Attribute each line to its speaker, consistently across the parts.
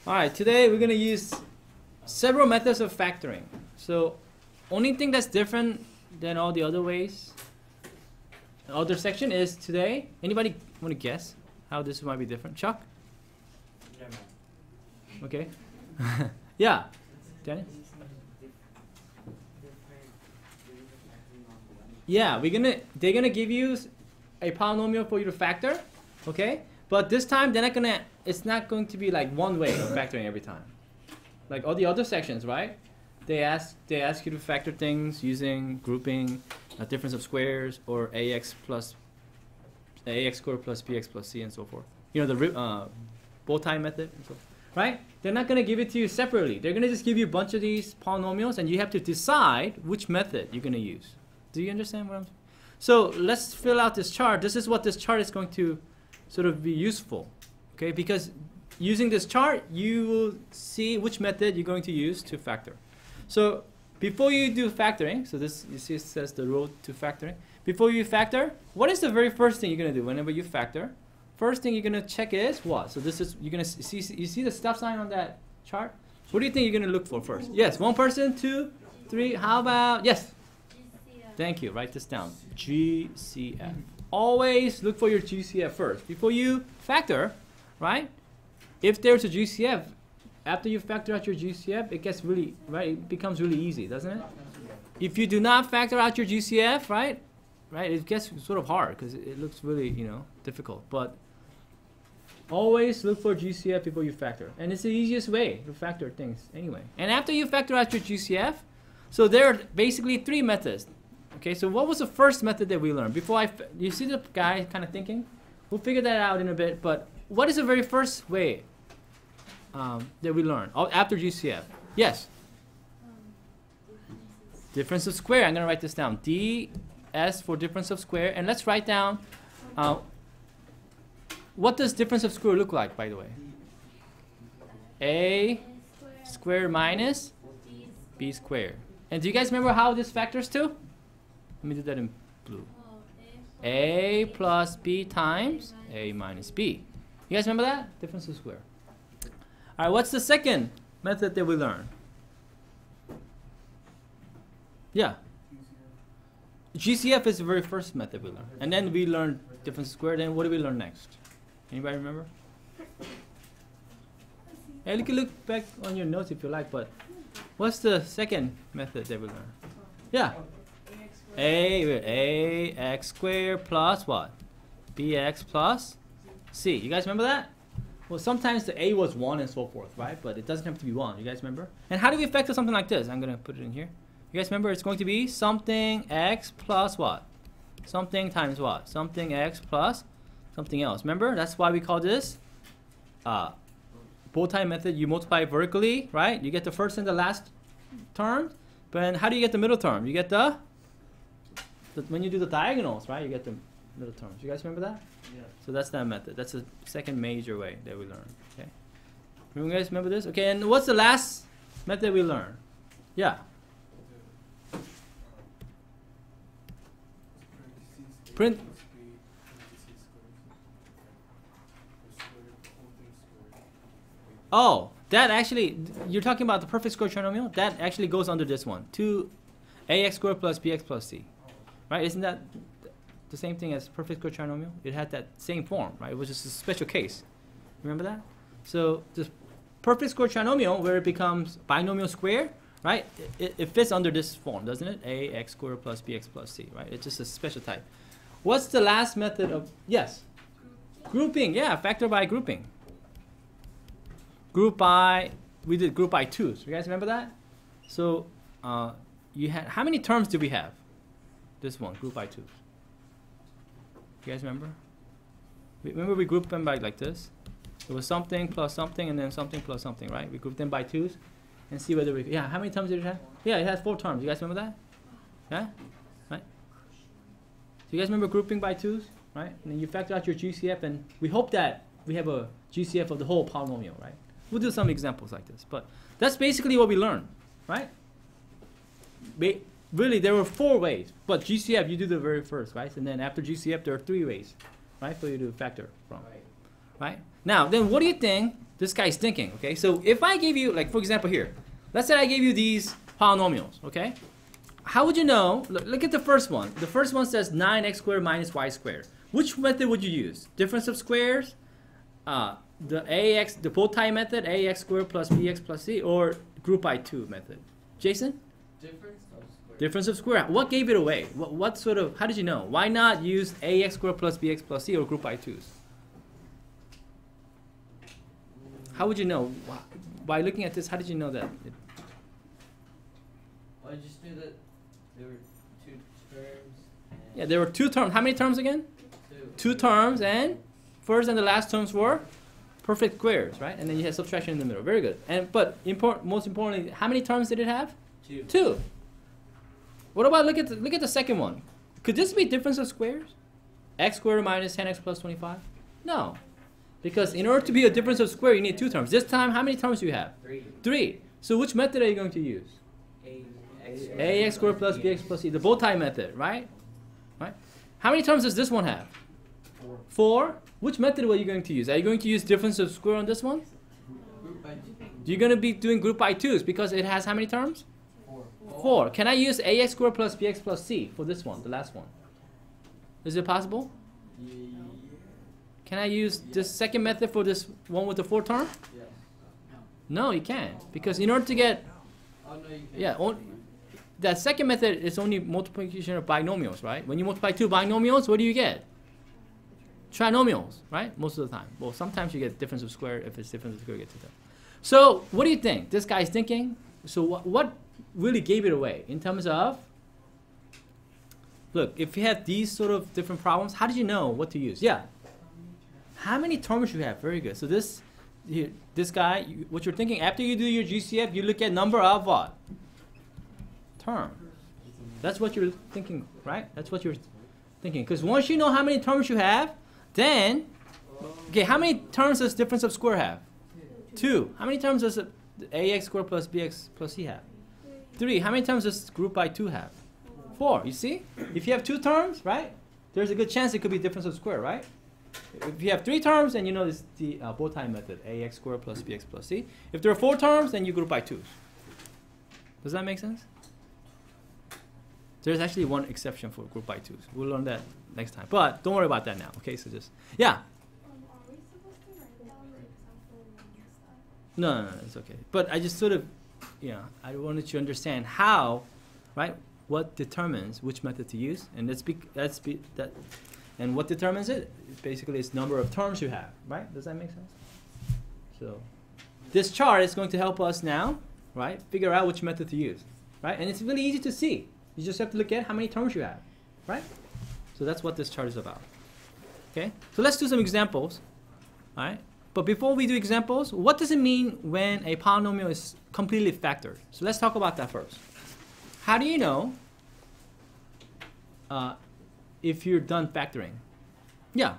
Speaker 1: Alright, today we're going to use several methods of factoring. So, only thing that's different than all the other ways, the other section is today, anybody want to guess how this might be different? Chuck? Okay. Yeah. Danny? Yeah, they're gonna give you a polynomial for you to factor, okay? But this time it's not going to be like one way of factoring every time. Like all the other sections, right? They ask you to factor things using grouping, a difference of squares, or ax squared plus bx plus c and so forth. You know, the bow tie method and so forth, right? They're not going to give it to you separately. They're going to just give you a bunch of these polynomials and you have to decide which method you're going to use. Do you understand what I'm saying? So let's fill out this chart. This is what this chart is going to sort of be useful, okay? Because using this chart, you will see which method you're going to use to factor. So before you do factoring, so this, you see it says the road to factoring. Before you factor, what is the very first thing you're going to do whenever you factor? First thing you're going to check is what? So this is, you're going to see, you see the stop sign on that chart? What do you think you're going to look for first? Yes, one person, two, three, how about, yes? Thank you, write this down, GCF. Always look for your GCF first. Before you factor, right? If there's a GCF, after you factor out your GCF, it gets really, right? It becomes really easy, doesn't it? If you do not factor out your GCF, right? It gets sort of hard because it looks really, you know, difficult. But always look for GCF before you factor. And it's the easiest way to factor things anyway. And after you factor out your GCF, so there are basically three methods. Okay, so what was the first method that we learned? Before you see the guy kind of thinking? We'll figure that out in a bit, but what is the very first way that we learned after GCF? Yes? Difference of square. I'm going to write this down. DS for difference of square. And let's write down, what does difference of square look like, by the way? A squared minus B squared. And do you guys remember how this factors to? Let me do that in blue. A plus B times A minus B. You guys remember that? Difference of square. All right, what's the second method that we learned? Yeah. GCF is the very first method we learned. And then we learned difference of square. Then what did we learn next? Anybody remember? Hey, you can look back on your notes if you like, but what's the second method that we learned? Yeah. Ax squared plus what? Bx plus c. You guys remember that? Well, sometimes the a was 1 and so forth, right? But it doesn't have to be 1. You guys remember? And how do we factor something like this? I'm going to put it in here. You guys remember it's going to be something x plus what? Something times what? Something x plus something else. Remember? That's why we call this bow tie method. You multiply vertically, right? You get the first and the last term. But how do you get the middle term? You get when you do the diagonals, right? You get the middle terms. You guys remember that? Yeah. So that's that method. That's the second major way that we learn. Okay. You guys remember this? Okay. And what's the last method we learn? Yeah. Print. Oh, that actually, you're talking about the perfect square trinomial? That actually goes under this one. 2ax squared plus bx plus c. Right? Isn't that the same thing as perfect square trinomial? It had that same form, right? It was just a special case. Remember that? So this perfect square trinomial, where it becomes binomial square, right? It fits under this form, doesn't it? Ax squared plus bx plus c, right? It's just a special type. What's the last method of, yes? Grouping, yeah, factor by grouping. We did group by 2s. You guys remember that? So you had, how many terms do we have? This one, group by 2s. You guys remember? Remember we grouped them by like this? It was something plus something and then something plus something, right? We grouped them by 2s and see whether we, yeah, how many terms did it have? Yeah, it has 4 terms. You guys remember that? Yeah? Right? Do you guys remember grouping by 2s? Right? And then you factor out your GCF and we hope that we have a GCF of the whole polynomial, right? We'll do some examples like this. But that's basically what we learned, right? Really, there were 4 ways, but GCF, you do the very first, right? And then after GCF, there are 3 ways, right, for you to factor from, right? Now, then what do you think this guy's thinking, okay? So if I gave you, like for example here, let's say I gave you these polynomials, okay? How would you know? Look at the first one. The first one says 9x squared minus y squared. Which method would you use? Difference of squares, the bow tie method, ax squared plus bx plus c, or group by 2 method? Jason? Difference of square. What gave it away? What sort of, how did you know? Why not use ax squared plus bx plus c or group by 2s? How would you know? By looking at this, how did you know that?
Speaker 2: Well, I just knew that there were 2 terms.
Speaker 1: Yeah, there were 2 terms. How many terms again? 2 terms, and first and the last terms were perfect squares, right? And then you had subtraction in the middle. Very good. But most importantly, how many terms did it have? 2. What about look at the second one? Could this be difference of squares? X squared minus 10x plus 25? No. Because in order to be a difference of square, you need 2 terms. This time, how many terms do you have? 3. So which method are you going to use? Ax squared plus bx plus c, the bow tie method, right? Right? How many terms does this one have? 4. Which method are you going to use? Are you going to use difference of square on this one?
Speaker 2: Group by 2.
Speaker 1: You're going to be doing group by 2s because it has how many terms? 4. Can I use ax squared plus bx plus c for this one, the last one? Is it possible? Can I use this second method for this one with the 4 term?
Speaker 2: Yes.
Speaker 1: No, you can't. Because in order to get...
Speaker 2: Oh, no, you can't.
Speaker 1: Yeah, that second method is only multiplication of binomials, right? When you multiply 2 binomials, what do you get? Trinomials, right? Most of the time. Well, sometimes you get difference of square. If it's difference of square, you get to that. So, what do you think? This guy's thinking. So, what really gave it away in terms of... Look, if you had these sort of different problems, how did you know what to use? Yeah. How many terms you have? Very good. So this guy, what you're thinking, after you do your GCF, you look at number of what? Term. That's what you're thinking, right? That's what you're thinking. Because once you know how many terms you have, then, okay, how many terms does difference of square have? 2. How many terms does ax squared plus bx plus c have? 3. How many terms does group by 2 have? 4. You see? If you have 2 terms, right, there's a good chance it could be difference of square, right? If you have 3 terms, then you know it's the bow tie method, ax squared plus bx plus c. If there are 4 terms, then you group by 2s. Does that make sense? There's actually one exception for group by 2s. We'll learn that next time. But don't worry about that now, okay? So just, yeah.
Speaker 3: Are we supposed to write down the example and stuff?
Speaker 1: No, it's okay. But I just sort of, I wanted you to understand how, right? What determines which method to use, and and what determines it? Basically, it's number of terms you have, right? Does that make sense? So, this chart is going to help us now, right? Figure out which method to use, right? And it's really easy to see. You just have to look at how many terms you have, right? So that's what this chart is about. Okay. So let's do some examples, all right? But before we do examples, what does it mean when a polynomial is completely factored? So let's talk about that first. How do you know if you're done factoring? Yeah.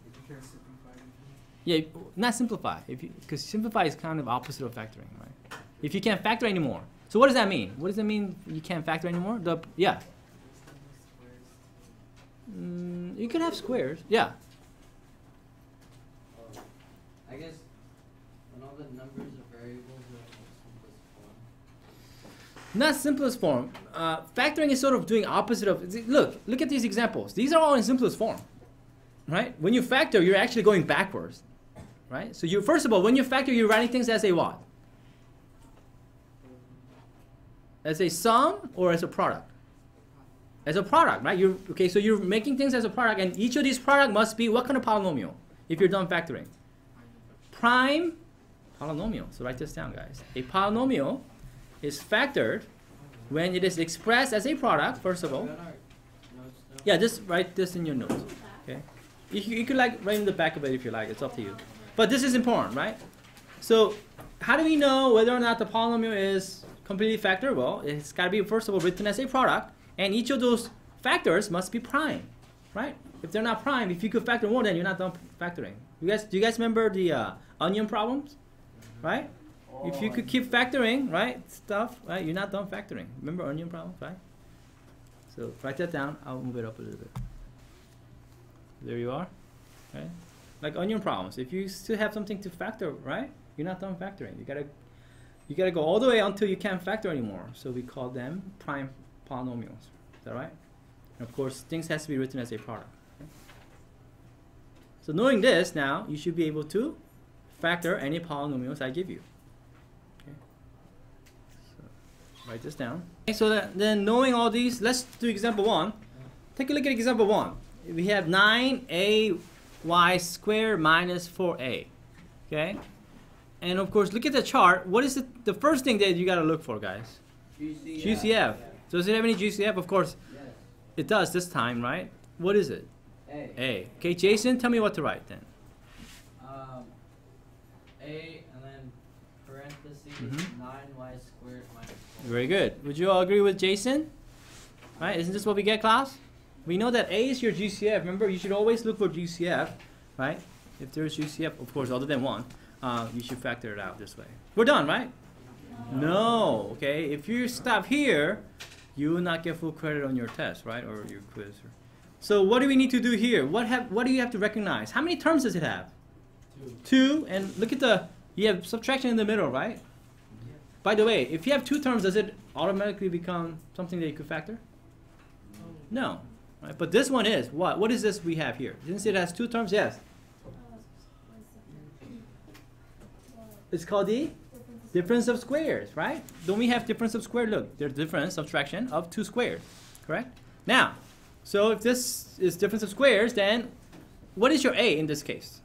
Speaker 4: If you can't simplify anything.
Speaker 1: Yeah, not simplify. Because simplify is kind of opposite of factoring, right? If you can't factor anymore. So what does that mean? What does it mean you can't factor anymore? Yeah. You can have squares. Yeah.
Speaker 2: I guess when all the numbers are variables are in the simplest form.
Speaker 1: Not simplest form. Factoring is sort of doing opposite of... Look at these examples. These are all in simplest form, right? When you factor, you're actually going backwards, right? So first of all, when you factor, you're writing things as a what? As a sum or as a product? As a product, right? So you're making things as a product, and each of these product must be what kind of polynomial if you're done factoring? Prime polynomial. So write this down, guys. A polynomial is factored when it is expressed as a product, first of all. Yeah, just write this in your notes. Okay. You could like write in the back of it if you like. It's up to you. But this is important, right? So how do we know whether or not the polynomial is completely factored? Well, it's got to be, first of all, written as a product. And each of those factors must be prime, right? If they're not prime, if you could factor more, then you're not done factoring. Do you guys remember the onion problems, right? If you could keep factoring, right, stuff, right, you're not done factoring. Remember onion problems, right? So write that down. I'll move it up a little bit. There you are, right? like onion problems. If you still have something to factor, right? You're not done factoring. You gotta go all the way until you can't factor anymore. So we call them prime polynomials. Is that right? And of course, things has to be written as a product. Okay? So knowing this, now you should be able to factor any polynomials I give you. Okay. So write this down. Okay, so then knowing all these, let's do example 1. Take a look at example 1. We have 9ay squared minus 4a. Okay? And of course, look at the chart. What is the first thing that you got to look for, guys?
Speaker 2: GCF.
Speaker 1: GCF. Does it have any GCF? Of course,
Speaker 2: Yes.
Speaker 1: it does this time, right? What is it?
Speaker 2: A.
Speaker 1: A. Okay, Jason, tell me what to write then.
Speaker 2: A and then parentheses
Speaker 1: Mhm.
Speaker 2: 9y squared minus 4.
Speaker 1: Very good. Would you all agree with Jason? Right? Isn't this what we get, class? We know that A is your GCF. Remember, you should always look for GCF, right? If there's GCF, of course, other than 1, you should factor it out this way. We're done, right? No. Okay. If you stop here, you will not get full credit on your test, right, or your quiz. So what do we need to do here? What do you have to recognize? How many terms does it have? 2. And look at you have subtraction in the middle, right? By the way, if you have 2 terms, does it automatically become something that you could factor? No. Right? But this one is what? What is this we have here? Didn't say it has 2 terms? Yes. It's called the difference of squares, right? Don't we have difference of squares? Look, there's difference, subtraction of 2 squared, correct? Now, so if this is difference of squares, then what is your A in this case?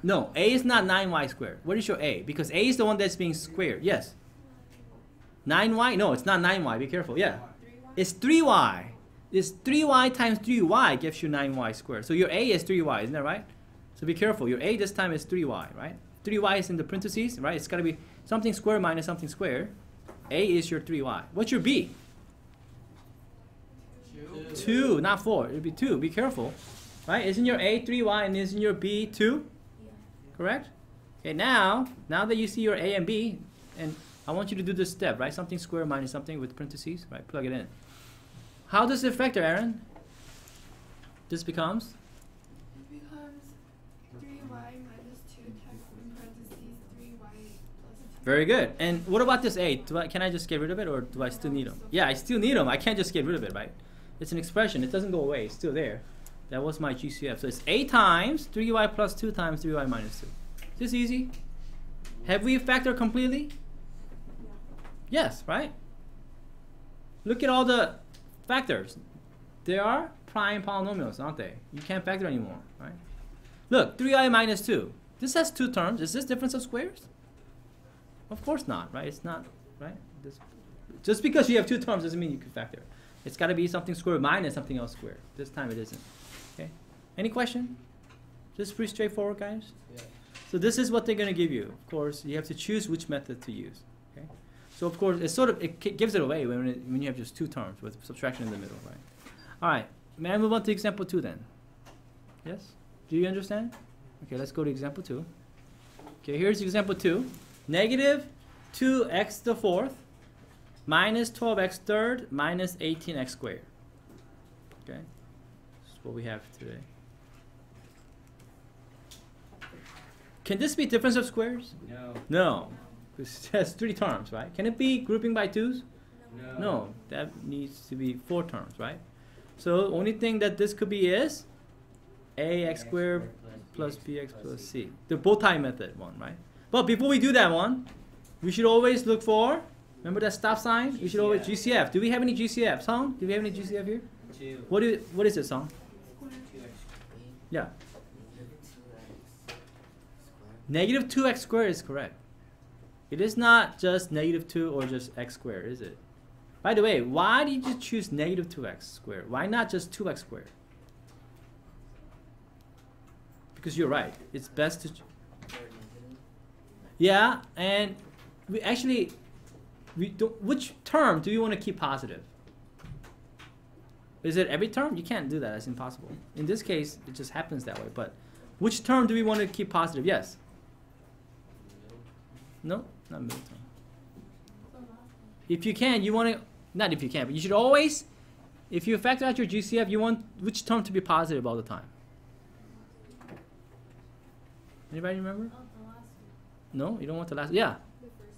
Speaker 1: No, A is not 9y squared. What is your A? Because A is the one that's being squared. Yes. 9y? No, it's not 9y. Be careful. Yeah. It's 3y. It's 3y times 3y gives you 9y squared. So your A is 3y, isn't that right? So be careful. Your A this time is 3y, right? 3y is in the parentheses, right? It's got to be something squared minus something squared. A is your 3y. What's your B? 2, not 4. It'll be 2. Be careful. Right? Isn't your A 3y and isn't your B 2? Correct? Okay, now that you see your A and B, and I want you to do this step, right? Something squared minus something with parentheses, right? Plug it in. How does it factor, Aaron? This becomes?
Speaker 3: It becomes 3y minus 2 times in parentheses 3y plus 2.
Speaker 1: Very good. And what about this A? Can I just get rid of it, or do I still need them? Yeah, I still need them. I can't just get rid of it, right? It's an expression. It doesn't go away. It's still there. That was my GCF. So it's A times 3y plus 2 times 3y minus 2. Is this easy? Have we factored completely? Yes, right? Look at all the factors. They are prime polynomials, aren't they? You can't factor anymore, right? Look, 3i minus 2. This has 2 terms. Is this difference of squares? Of course not, right? It's not, right? Just because you have 2 terms doesn't mean you can factor. It's got to be something squared minus something else squared. This time it isn't. Okay? Any question? Just pretty straightforward, guys?
Speaker 2: Yeah.
Speaker 1: So this is what they're going to give you. Of course, you have to choose which method to use. Okay? So of course, it gives it away when you have just 2 terms with subtraction in the middle, right? All right. May I move on to example 2 then? Yes? Do you understand? Okay, let's go to example 2. Okay, here's example 2. Negative 2x to the 4th minus 12x third minus 18x squared. Okay? This is what we have today. Can this be difference of squares?
Speaker 2: No.
Speaker 1: No. This has 3 terms, right? Can it be grouping by 2s?
Speaker 2: No.
Speaker 1: No. That needs to be 4 terms, right? So only thing that this could be is ax squared plus bx plus c. The bow tie method one, right? But before we do that one, we should always look for, remember that stop sign? We should always GCF. Do we have any GCF? Song? Do we have any GCF here?
Speaker 2: 2.
Speaker 1: What is it, Song? Yeah. Negative 2x squared is correct. It is not just negative 2 or just x squared, is it? By the way, why did you choose negative 2x squared? Why not just 2x squared? Because you're right. It's best to... Yeah, and we actually... which term do you want to keep positive? Is it every term? You can't do that. That's impossible. In this case, it just happens that way. But which term do we want to keep positive? Yes? No? Not middle term. If you can, you want to... Not if you can, but you should always if you factor out your GCF, you want which term to be positive all the time? Anybody remember? No, you don't want the last. Yeah,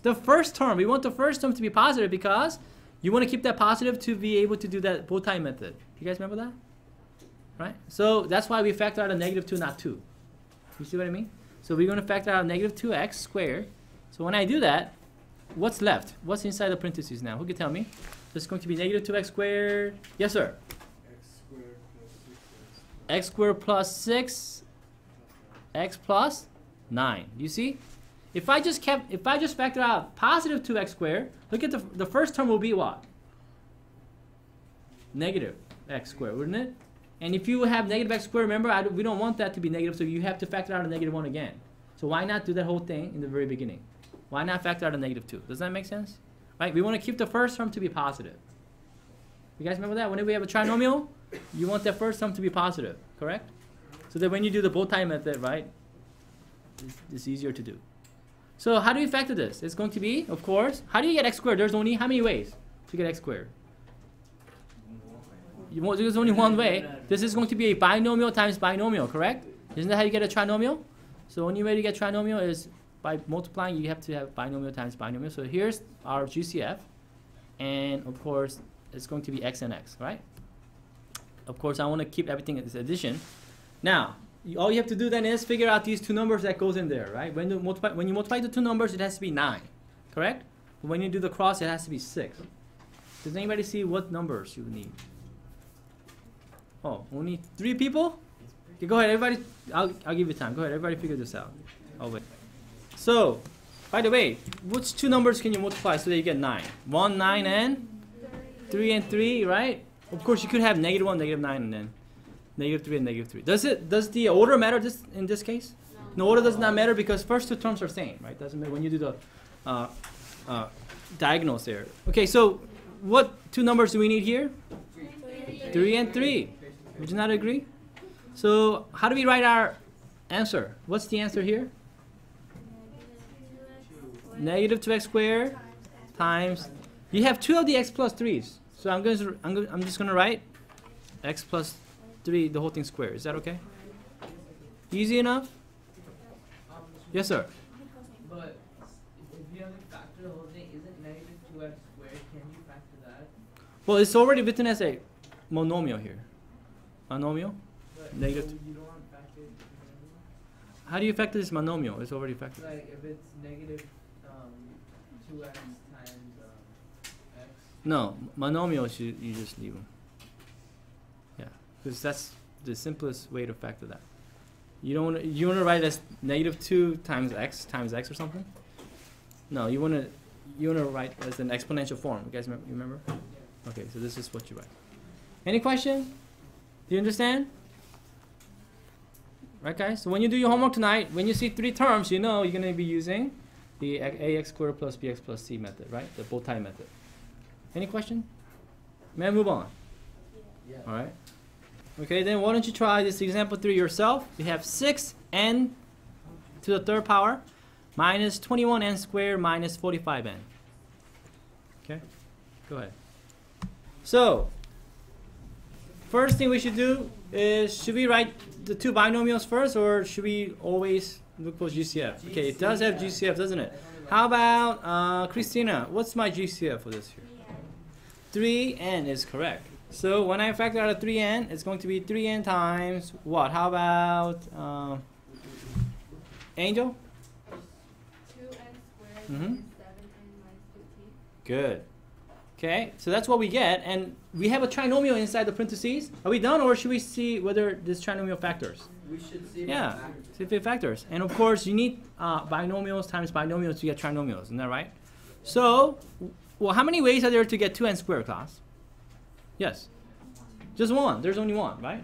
Speaker 1: the first term. We want the first term to be positive because you want to keep that positive to be able to do that bow tie method. You guys remember that? Right? So that's why we factor out a -2, not 2. You see what I mean? So we're going to factor out -2x squared. So when I do that, what's left? What's inside the parentheses now? Who can tell me? It's going to be -2x squared. Yes, sir. X squared plus 6. X plus 9. You see? If I just factor out positive 2x squared, look at the first term will be what? Negative x squared, wouldn't it? And if you have negative x squared, remember, we don't want that to be negative, so you have to factor out a -1 again. So why not do that whole thing in the very beginning? Why not factor out a -2? Does that make sense? Right? We want to keep the first term to be positive. You guys remember that? Whenever we have a trinomial, you want that first term to be positive, correct? So that when you do the bow tie method, right, it's easier to do. So how do we factor this? It's going to be, of course, how do you get x squared? There's only how many ways to get x squared? There's only one way. This is going to be a binomial times binomial, correct? Isn't that how you get a trinomial? So the only way to get trinomial is by multiplying. You have to have binomial times binomial. So here's our GCF. And of course, it's going to be x and x, right? Of course, I want to keep everything as addition. Now, all you have to do then is figure out these two numbers that goes in there, right? When you multiply the two numbers, it has to be 9, correct? But when you do the cross, it has to be 6. Does anybody see what numbers you need? Oh, only 3 people? Okay, go ahead, everybody. I'll give you time. Go ahead, everybody figure this out. I'll wait. So, by the way, which two numbers can you multiply so that you get 9? 1, 9, and 3 and 3, right? Of course, you could have -1, -9, and then -3 and -3. Does the order matter in this case? No, order does not matter because first two terms are same, right? Doesn't matter when you do the diagonals there. Okay, so what two numbers do we need here? 3 and 3. Would you not agree? So how do we write our answer? What's the answer here? -2x squared times. You have 2 of the x plus 3's. So I'm just gonna write x plus 3, the whole thing squared. Is that okay? Easy enough? Yes, sir.
Speaker 2: But if you have to factor the whole thing, isn't -2x squared? Can you factor that?
Speaker 1: Well, it's already written as a monomial here. Monomial?
Speaker 2: But
Speaker 1: Negative.
Speaker 2: So you don't want to factor it?
Speaker 1: How do you factor this monomial? It's already factored.
Speaker 2: Like if it's -2x times x.
Speaker 1: No, monomials you just leave them. Yeah, because that's the simplest way to factor that. You don't want to write it as -2 times x or something. No, you want to write as an exponential form. You guys remember? Okay, so this is what you write. Any question? Do you understand? Right, guys? So when you do your homework tonight, when you see 3 terms, you know you're going to be using the ax squared plus bx plus c method, right? The bow tie method. Any question? May I move on?
Speaker 2: Yeah.
Speaker 1: All right. Okay, then why don't you try this example 3 yourself? You have 6n to the 3rd power minus 21n squared minus 45n. Okay, go ahead. So, first thing we should do is, should we write the 2 binomials first, or should we always look for GCF? Okay, it does have GCF, doesn't it? How about Christina? What's my GCF for this here? 3n is correct. So when I factor out a 3n, it's going to be 3n times what? How about Angel?
Speaker 3: 2n squared
Speaker 1: Mhm.
Speaker 3: minus 7n minus 15.
Speaker 1: Good. Okay, so that's what we get, and we have a trinomial inside the parentheses. Are we done, or should we see whether this trinomial factors?
Speaker 2: We should see if
Speaker 1: Yeah,
Speaker 2: it factors.
Speaker 1: see if it factors. And of course, you need binomials times binomials to get trinomials, isn't that right? So, well, how many ways are there to get 2n squared, class? Yes. Just one. There's only one, right?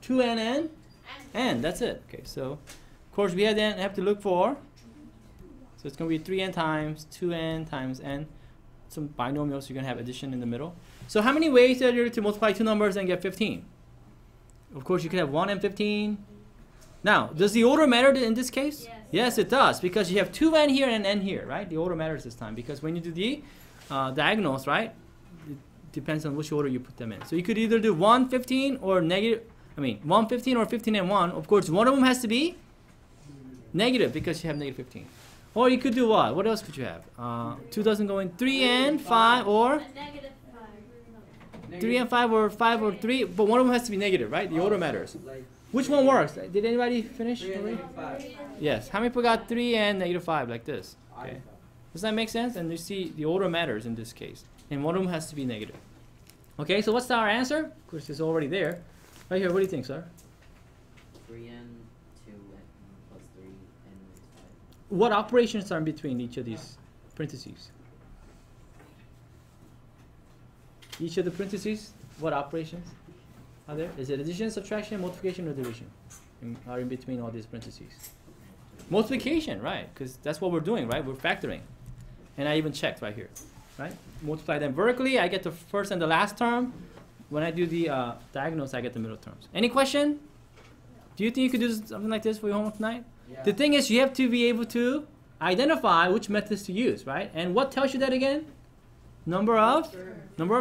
Speaker 1: 2n and n. That's it. Okay, so of course we have to look for. So it's going to be 3n times 2n times n. Some binomials, you're going to have addition in the middle. So how many ways are there to multiply 2 numbers and get 15? Of course, you could have 1 and 15. Now, does the order matter in this case?
Speaker 3: Yes.
Speaker 1: Yes, it does, because you have 2n here and n here, right? The order matters this time, because when you do the diagonals, right, depends on which order you put them in. So you could either do 1, 15 or negative, 1, 15 or 15 and 1. Of course, one of them has to be negative because you have negative 15. Or you could do what? What else could you have? 2 doesn't go in 3 and 5 or
Speaker 3: Negative 5.
Speaker 1: 3 and 5 or 5 or 3. But one of them has to be negative, right? The order matters.
Speaker 2: Like
Speaker 1: Which one works? Did anybody finish?
Speaker 2: 3 and
Speaker 1: already?
Speaker 2: negative 5.
Speaker 1: Yes. How many people got 3 and negative 5 like this? Okay. Does that make sense? And you see the order matters in this case. And one of them has to be negative. Okay, so what's our answer? Of course, it's already there. Right here, what do you think, sir?
Speaker 5: 3 and 2 and plus 3 and 5.
Speaker 1: What operations are in between each of these parentheses? Each of the parentheses, what operations are there? Is it addition, subtraction, multiplication, or division? Are in between all these parentheses? Multiplication, right? Because that's what we're doing, right? We're factoring. And I even checked right here, right? Multiply them vertically, I get the first and the last term. When I do the diagonals, I get the middle terms. Any question? Do you think you could do something like this for your homework tonight?
Speaker 2: Yeah.
Speaker 1: The thing is, you have to be able to identify which methods to use, right? And what tells you that again? Number of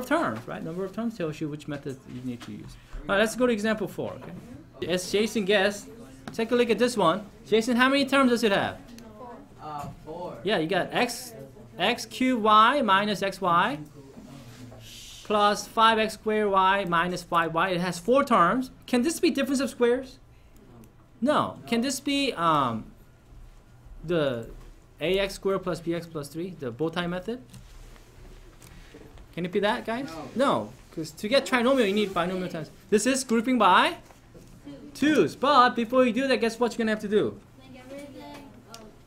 Speaker 1: terms, right? Number of terms tells you which method you need to use. All right, let's go to example 4. Okay. As Jason guessed, take a look at this one. Jason, how many terms does it have?
Speaker 2: 4.
Speaker 1: Yeah, you got x cubed y minus xy plus 5x squared y minus 5y. It has 4 terms. Can this be difference of squares? No. Can this be the ax squared plus bx plus 3, the bow tie method? Can it be that, guys? No, because to get trinomial, you need binomial times. This is grouping by 2's. But before you do that, guess what you're going to have to do?
Speaker 3: Think everything.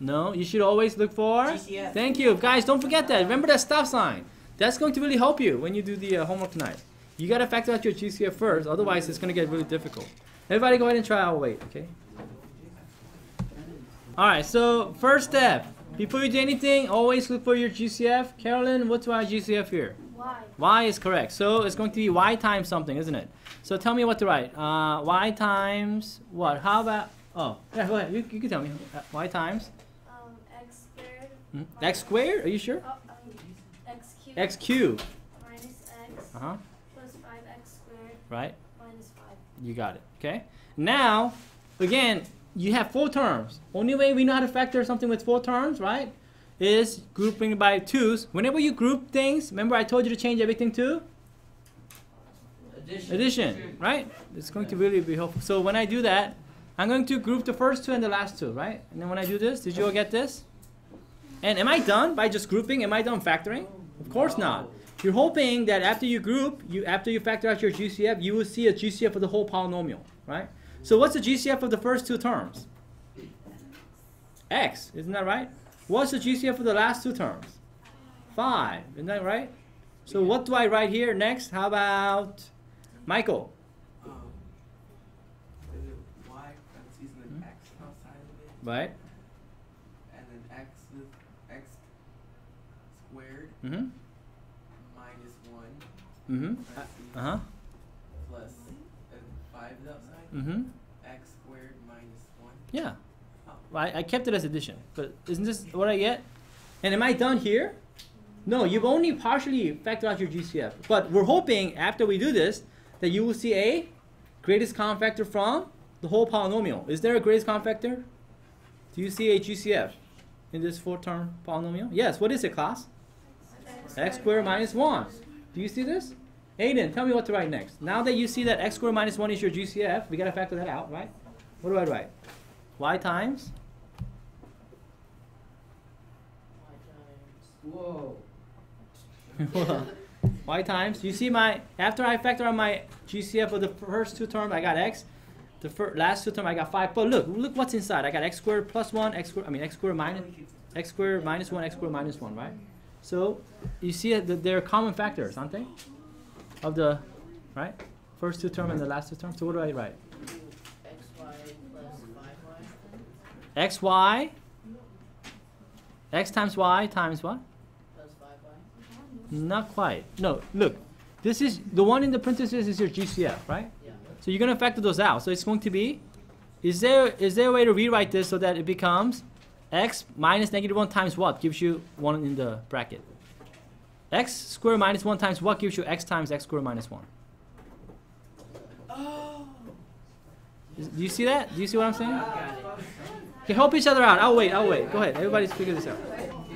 Speaker 1: No, you should always look for
Speaker 2: GCF.
Speaker 1: Thank you. Guys, don't forget that. Remember that stop sign. That's going to really help you when you do the homework tonight. You got to factor out your GCF first. Otherwise, it's going to get really difficult. Everybody go ahead and try. I'll wait, okay? All right, so first step. Before you do anything, always look for your GCF. Carolyn, what's our GCF here?
Speaker 3: Y.
Speaker 1: Y is correct. So it's going to be y times something, isn't it? So tell me what to write. Y times what? How about, oh, yeah, go ahead. You can tell me. Y times?
Speaker 3: X squared.
Speaker 1: X squared? Are you sure?
Speaker 3: X cubed.
Speaker 1: X cubed.
Speaker 3: Minus x.
Speaker 1: Uh-huh.
Speaker 3: Plus 5x squared.
Speaker 1: Right?
Speaker 3: Minus 5.
Speaker 1: You got it. Okay? Now, again, you have 4 terms. Only way we know how to factor something with 4 terms, right, is grouping by 2's. Whenever you group things, remember I told you to change everything to? Addition, right? It's going to really be helpful. So when I do that, I'm going to group the first 2 and the last 2, right? And then when I do this, did you all get this? And am I done by just grouping? Am I done factoring? Of course not. You're hoping that after you group, after you factor out your GCF, you will see a GCF of the whole polynomial, right? So what's the GCF of the first 2 terms? X, isn't that right? What's the GCF of the last 2 terms? 5, isn't that right? So what do I write here next? How about Michael?
Speaker 4: Is it y parentheses and then x outside of it,
Speaker 1: Right?
Speaker 4: and then x with x squared
Speaker 1: Mm-hmm.
Speaker 4: minus 1
Speaker 1: Mm-hmm.
Speaker 4: parentheses
Speaker 1: Uh-huh.
Speaker 4: plus 5 is outside.
Speaker 1: Mm-hmm.
Speaker 4: X squared minus 1.
Speaker 1: Yeah.
Speaker 4: Oh.
Speaker 1: Well, I kept it as addition, but isn't this what I get? And am I done here? No, you've only partially factored out your GCF. But we're hoping after we do this that you will see a greatest common factor from the whole polynomial. Is there a greatest common factor? Do you see a GCF in this 4-term polynomial? Yes. What is it, class? X squared minus 1. Do you see this? Aiden, tell me what to write next. Now that you see that x squared minus 1 is your GCF, we got to factor that out, right? What do I write? Y times?
Speaker 2: Whoa.
Speaker 1: Y times. You see my, after I factor out my GCF of the first 2 terms, I got x. The last 2 terms, I got 5. But look what's inside. I got x squared plus 1, x squared minus 1, x squared minus 1, right? So you see that they're common factors, aren't they? Of the, right? First 2 terms and the last 2 terms. So what do I write?
Speaker 5: xy plus 5y
Speaker 1: xy, x times y times what?
Speaker 5: plus 5y.
Speaker 1: Not quite. No, look. This is, the one in the parentheses is your GCF, right?
Speaker 5: Yeah.
Speaker 1: So you're going to factor those out. So it's going to be, is there a way to rewrite this so that it becomes x minus -1 times what? Gives you 1 in the bracket. X squared minus 1 times what gives you x times x squared minus 1?
Speaker 4: Oh.
Speaker 1: Do you see that? Do you see what I'm saying? Okay, help each other out. I'll wait. Go ahead. Everybody figure this out.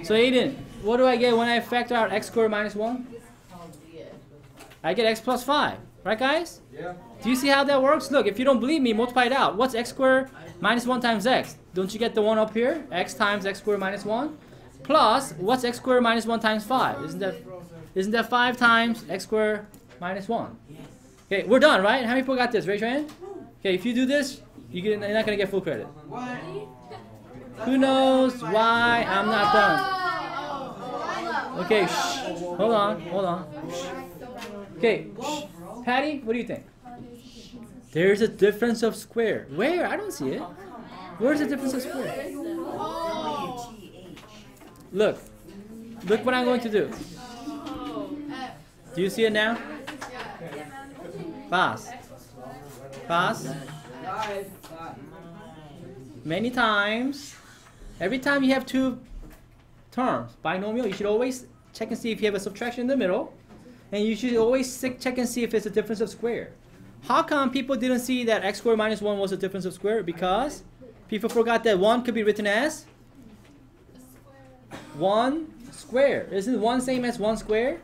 Speaker 1: So Aiden, what do I get when I factor out x squared minus 1? I get x plus 5. Right, guys?
Speaker 2: Yeah.
Speaker 1: Do you see how that works? Look, if you don't believe me, multiply it out. What's x squared minus 1 times x? Don't you get the 1 up here? X times x squared minus 1. Plus, what's x squared minus 1 times 5? Isn't that 5 times x squared minus 1? Okay, we're done, right? How many people got this? Raise your hand. Okay, if you do this, you're not going to get full credit.
Speaker 2: What?
Speaker 1: Who knows why I'm not done? Okay, shh. Hold on. Okay, shh. Patty, what do you think? There's a difference of square. Where? I don't see it. Where's the difference of square? Look what I'm going to do. Do you see it now? Fast. Many times, every time you have two terms, binomial, you should always check and see if you have a subtraction in the middle. And you should always check and see if it's a difference of square. How come people didn't see that x squared minus 1 was a difference of square? Because people forgot that 1 could be written as 1 square. Isn't 1 same as 1 square?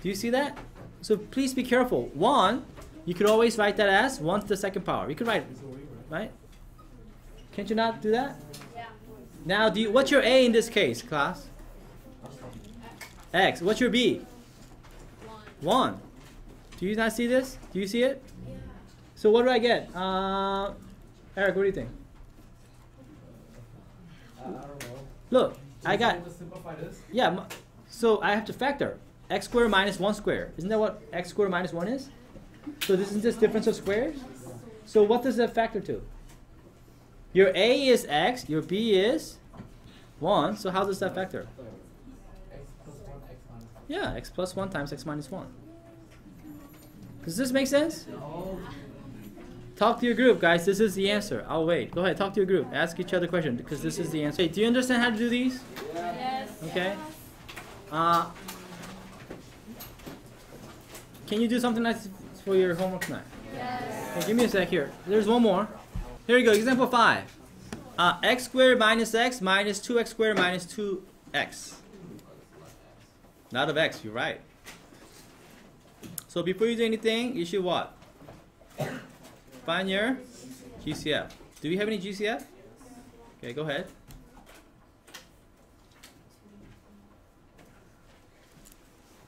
Speaker 1: Do you see that? So please be careful. 1, you could always write that as 1 to the second power. You could write, right? Can't you not do that?
Speaker 3: Yeah.
Speaker 1: Now, what's your A in this case, class? X. What's your B? 1. Do you not see this? Do you see it?
Speaker 3: Yeah.
Speaker 1: So what do I get? Eric, what do you think?
Speaker 2: I don't know.
Speaker 1: Look, I got,
Speaker 4: To simplify this.
Speaker 1: yeah, so I have to factor x squared minus 1 squared. Isn't that what x squared minus 1 is? So this is just difference of squares? So what does that factor to? Your A is x, your B is 1, so how does that factor?
Speaker 4: X plus 1, x minus 1.
Speaker 1: Yeah, x plus 1 times x minus 1. Does this make sense?
Speaker 2: No.
Speaker 1: Talk to your group, guys. This is the answer. I'll wait. Go ahead, talk to your group. Ask each other questions because this is the answer. Hey, do you understand how to do these?
Speaker 3: Yes.
Speaker 1: Okay. Can you do something nice for your homework tonight?
Speaker 3: Yes.
Speaker 1: Okay, give me a sec here. There's one more. Here we go. Example 5. X squared minus x minus 2x squared minus 2x. Not of x, you're right. So before you do anything, you should what? Find your GCF. Do we have any GCF? Okay, go ahead.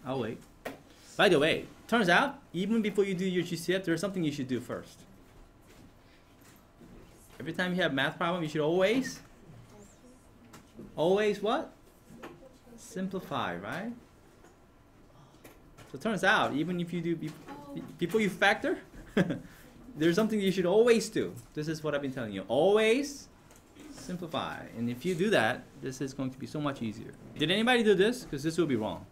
Speaker 1: I'll wait. By the way, turns out, even before you do your GCF, there's something you should do first. Every time you have math problem, you should always what? Simplify, right? So it turns out, even if you do, before you factor, there's something you should always do. This is what I've been telling you. Always simplify. And if you do that, this is going to be so much easier. Did anybody do this? Because this will be wrong.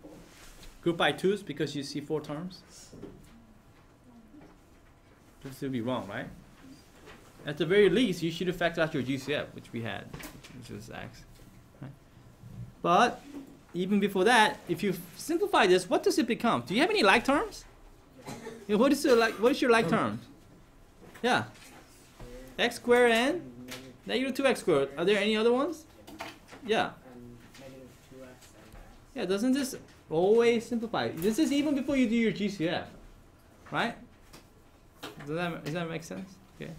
Speaker 1: Group by 2s because you see 4 terms. This will be wrong, right? At the very least, you should have factored out your GCF, which we had, which was x. Right? But even before that, if you simplify this, what does it become? Do you have any like terms? You know, what is your like terms? Yeah. X squared and negative 2x squared. Are there any other ones? Yeah. Yeah, doesn't this always simplify? This is even before you do your GCF, right? Does that make sense? Okay.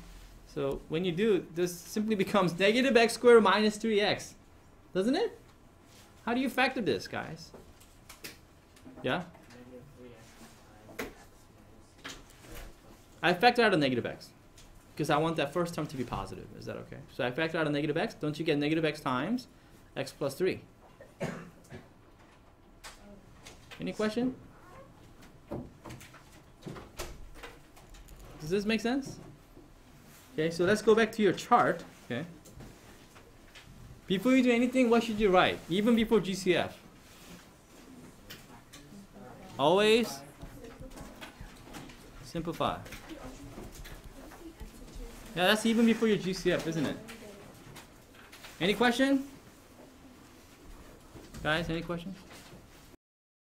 Speaker 1: So when you do, this simply becomes negative x squared minus 3x. Doesn't it? How do you factor this, guys? Yeah? I factor out a negative x because I want that first term to be positive. Is that okay? So I factor out a negative x. Don't you get negative x times x plus 3? Any question? Does this make sense? Okay, so let's go back to your chart. Okay. Before you do anything, what should you write? Even before GCF. Always simplify. Yeah, that's even before your GCF, isn't it? Any question? Guys, any questions?